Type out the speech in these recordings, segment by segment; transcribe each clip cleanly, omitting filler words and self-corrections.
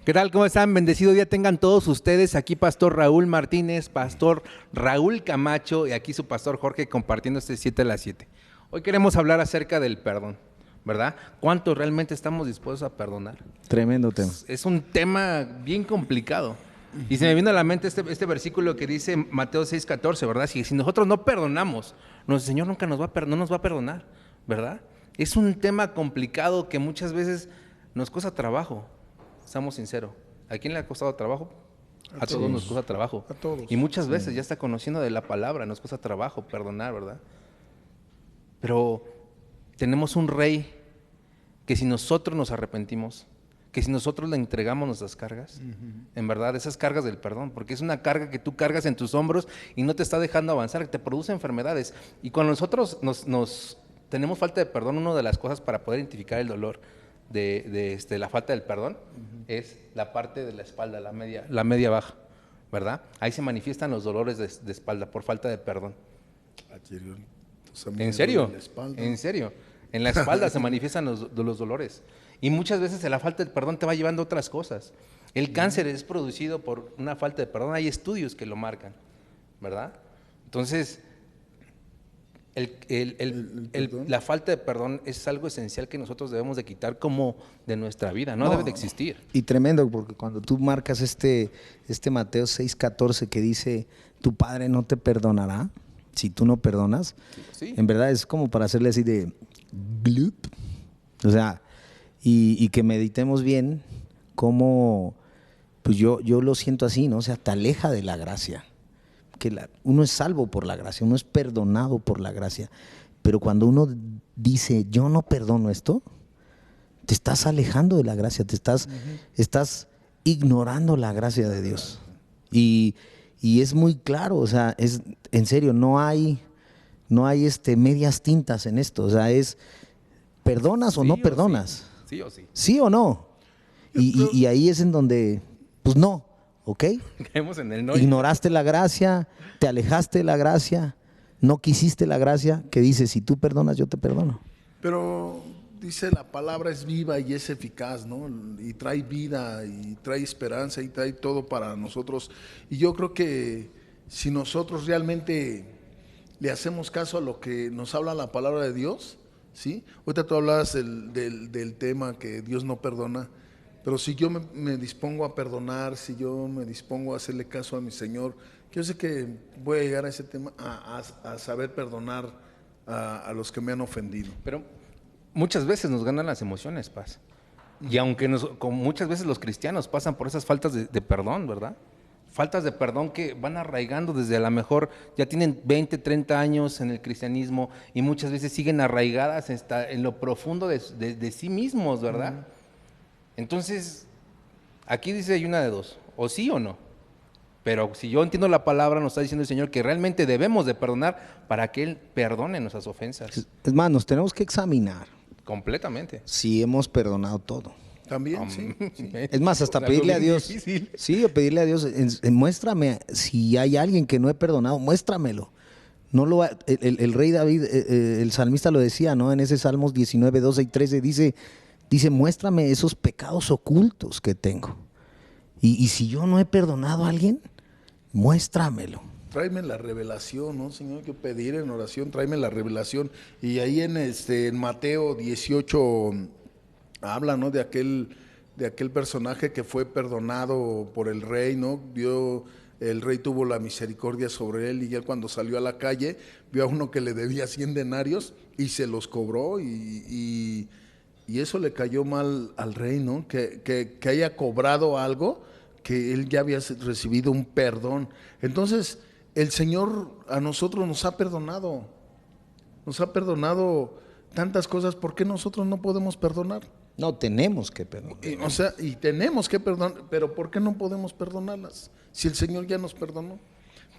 ¿Qué tal? ¿Cómo están? Bendecido día tengan todos ustedes. Aquí Pastor Raúl Martínez, Pastor Raúl Camacho y aquí su Pastor Jorge compartiendo este 7 a las 7. Hoy queremos hablar acerca del perdón, ¿verdad? ¿Cuánto realmente estamos dispuestos a perdonar? Tremendo tema. Es un tema bien complicado. Y se me vino a la mente este versículo que dice Mateo 6:14, ¿verdad? Si nosotros no perdonamos, nuestro Señor nunca no nos va a perdonar, ¿verdad? Es un tema complicado que muchas veces nos cuesta trabajo. Seamos sinceros, ¿a quién le ha costado trabajo? A todos nos cuesta trabajo. A todos. Y muchas veces ya está conociendo de la palabra, nos cuesta trabajo perdonar, ¿verdad? Pero tenemos un rey que si nosotros nos arrepentimos, que si nosotros le entregamos nuestras cargas, en verdad, esas cargas del perdón, porque es una carga que tú cargas en tus hombros y no te está dejando avanzar, que te produce enfermedades. Y cuando nosotros nos tenemos falta de perdón, una de las cosas para poder identificar el dolor de la falta del perdón es la parte de la espalda, la media baja, ¿verdad? Ahí se manifiestan los dolores de espalda por falta de perdón. ¿En serio? ¿En serio? En la espalda se manifiestan los dolores. Y muchas veces la falta de perdón te va llevando a otras cosas. El cáncer es producido por una falta de perdón. Hay estudios que lo marcan, ¿verdad? Entonces, la falta de perdón es algo esencial que nosotros debemos de quitar como de nuestra vida. No debe de existir. Y tremendo, porque cuando tú marcas este Mateo 6:14 que dice, tu Padre no te perdonará si tú no perdonas, Sí. En verdad es como para hacerle así de blup. O sea, y que meditemos bien cómo, pues yo lo siento así, ¿no? O sea, te aleja de la gracia. Que uno es salvo por la gracia, uno es perdonado por la gracia. Pero cuando uno dice, yo no perdono esto, te estás alejando de la gracia, estás ignorando la gracia de Dios. Y es muy claro, o sea, es en serio, no hay medias tintas en esto. O sea, es ¿perdonas o no perdonas? Sí o sí. ¿Sí o no? Y ahí es en donde, pues no, ¿ok? Caemos en el no. Ignoraste la gracia, te alejaste de la gracia, no quisiste la gracia, que dice, si tú perdonas, yo te perdono. Pero dice la palabra es viva y es eficaz, ¿no? Y trae vida y trae esperanza y trae todo para nosotros. Y yo creo que si nosotros realmente le hacemos caso a lo que nos habla la palabra de Dios, ¿sí? Ahorita tú hablabas del tema que Dios no perdona, pero si yo me dispongo a perdonar, si yo me dispongo a hacerle caso a mi Señor, yo sé que voy a llegar a ese tema, a saber perdonar a los que me han ofendido. Pero muchas veces nos ganan las emociones, Paz. Y aunque como muchas veces los cristianos pasan por esas faltas de perdón, ¿verdad? Faltas de perdón que van arraigando desde a lo mejor, ya tienen 20, 30 años en el cristianismo y muchas veces siguen arraigadas en lo profundo de sí mismos, ¿verdad? Entonces, aquí dice hay una de dos, o sí o no. Pero si yo entiendo la palabra, nos está diciendo el Señor que realmente debemos de perdonar para que Él perdone nuestras ofensas. Es más, nos tenemos que examinar Completamente. si hemos perdonado todo. También, sí. Es más, hasta Algo pedirle a bien Dios, difícil. sí, o pedirle a Dios, muéstrame, si hay alguien que no he perdonado, muéstramelo. No el rey David, el salmista lo decía, ¿no? En ese Salmos 19, 12 y 13 dice, muéstrame esos pecados ocultos que tengo. Y si yo no he perdonado a alguien, muéstramelo. Tráeme la revelación, ¿no, Señor? Que pedir en oración, tráeme la revelación. Y ahí en Mateo 18 habla, ¿no? De aquel personaje que fue perdonado por el rey, ¿no? El rey tuvo la misericordia sobre él y él cuando salió a la calle vio a uno que le debía 100 denarios y se los cobró y eso le cayó mal al rey, ¿no? Que haya cobrado algo que él ya había recibido un perdón. Entonces, el Señor a nosotros nos ha perdonado tantas cosas. ¿Por qué nosotros no podemos perdonar? No, tenemos que perdonar. Y tenemos que perdonar, pero ¿por qué no podemos perdonarlas? Si el Señor ya nos perdonó.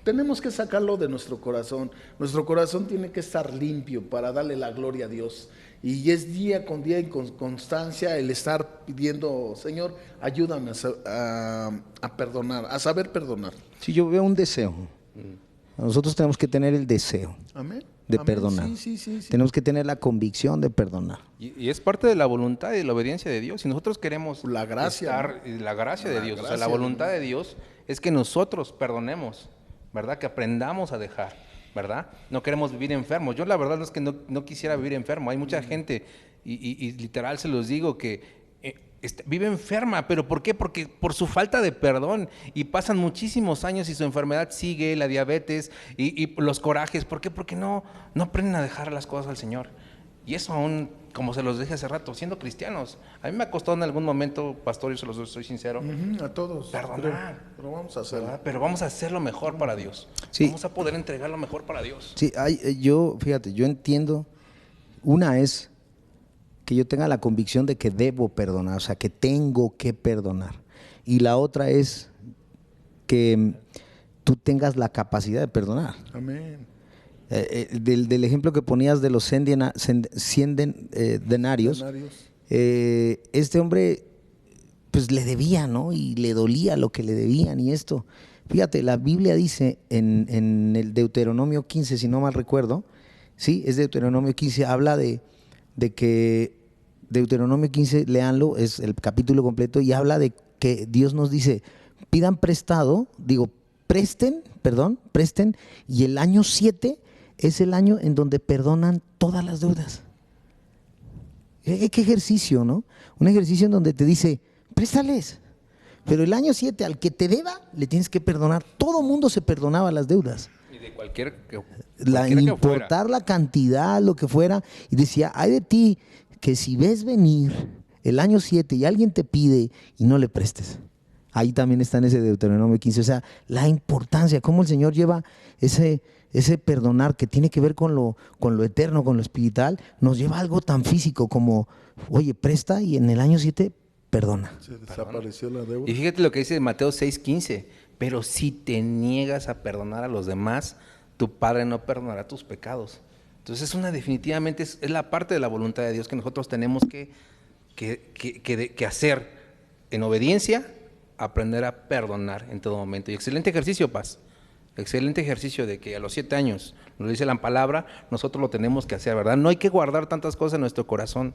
Tenemos que sacarlo de nuestro corazón. Nuestro corazón tiene que estar limpio para darle la gloria a Dios. Y es día con día y con constancia el estar pidiendo, Señor, ayúdame a perdonar, a saber perdonar. Si yo veo un deseo, nosotros tenemos que tener el deseo. Amén. de Amén. perdonar. Sí. Tenemos que tener la convicción de perdonar. Y es parte de la voluntad y la obediencia de Dios. Si nosotros queremos La gracia, la gracia de Dios, o sea, gracia la de voluntad Dios. de Dios es que nosotros perdonemos, ¿verdad? Que aprendamos a dejar, ¿verdad? No queremos vivir enfermos. Yo la verdad no es que no quisiera vivir enfermo. Hay mucha gente, y literal se los digo, que vive enferma. ¿Pero por qué? Porque por su falta de perdón. Y pasan muchísimos años y su enfermedad sigue, la diabetes y los corajes. ¿Por qué? Porque no aprenden a dejar las cosas al Señor. Y eso aún, como se los dije hace rato, siendo cristianos. A mí me ha costado en algún momento, pastor, yo se los soy sincero, A todos. perdonar. Pero vamos a hacerlo. ¿verdad? Pero vamos a hacer lo mejor para Dios. Sí. Vamos a poder entregar lo mejor para Dios. Sí, fíjate, yo entiendo, una es que yo tenga la convicción de que debo perdonar, o sea, que tengo que perdonar. Y la otra es que tú tengas la capacidad de perdonar. Amén. Del ejemplo que ponías de los 100 denarios, este hombre pues le debía, ¿no? Y le dolía lo que le debían y esto. Fíjate, la Biblia dice en el Deuteronomio 15, si no mal recuerdo, sí, es Deuteronomio 15, habla de que Deuteronomio 15, léanlo, es el capítulo completo, y habla de que Dios nos dice, pidan prestado, presten, y el año 7 es el año en donde perdonan todas las deudas. ¿Qué ejercicio, no? Un ejercicio en donde te dice, préstales, pero el año 7 al que te deba le tienes que perdonar. Todo mundo se perdonaba las deudas. Y de cualquier Importar la cantidad, lo que fuera, y decía, ay de ti que si ves venir el año 7 y alguien te pide y no le prestes. Ahí también está en ese Deuteronomio 15, o sea, la importancia, cómo el Señor lleva ese perdonar que tiene que ver con lo eterno, con lo espiritual, nos lleva a algo tan físico como, oye, presta y en el año 7 perdona. Se desapareció la deuda. Y fíjate lo que dice Mateo 6:15, pero si te niegas a perdonar a los demás, tu Padre no perdonará tus pecados. Entonces definitivamente es la parte de la voluntad de Dios que nosotros tenemos que hacer en obediencia, aprender a perdonar en todo momento. Y excelente ejercicio, Paz. Excelente ejercicio de que a los 7 años, nos dice la palabra, nosotros lo tenemos que hacer, ¿verdad? No hay que guardar tantas cosas en nuestro corazón,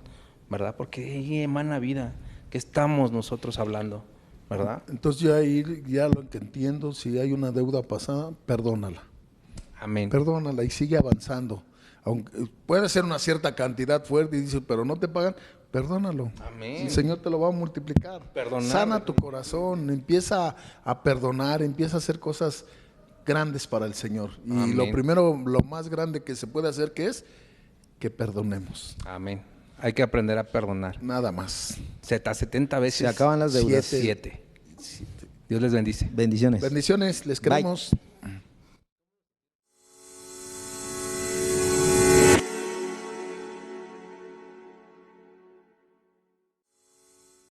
¿verdad? Porque ahí emana vida. ¿Qué estamos nosotros hablando, verdad? Entonces yo ahí ya lo que entiendo, si hay una deuda pasada, perdónala. Amén. Perdónala y sigue avanzando. Aunque puede ser una cierta cantidad fuerte y dices, pero no te pagan, perdónalo. Amén. El Señor te lo va a multiplicar. Perdonar. Sana tu corazón, empieza a perdonar, empieza a hacer cosas grandes para el Señor. Y Amén. lo primero, lo más grande que se puede hacer, que es que perdonemos. Amén. Hay que aprender a perdonar. Nada más. 70 veces. Se acaban las deudas. 7. Dios les bendice. Bendiciones. Bendiciones, les queremos.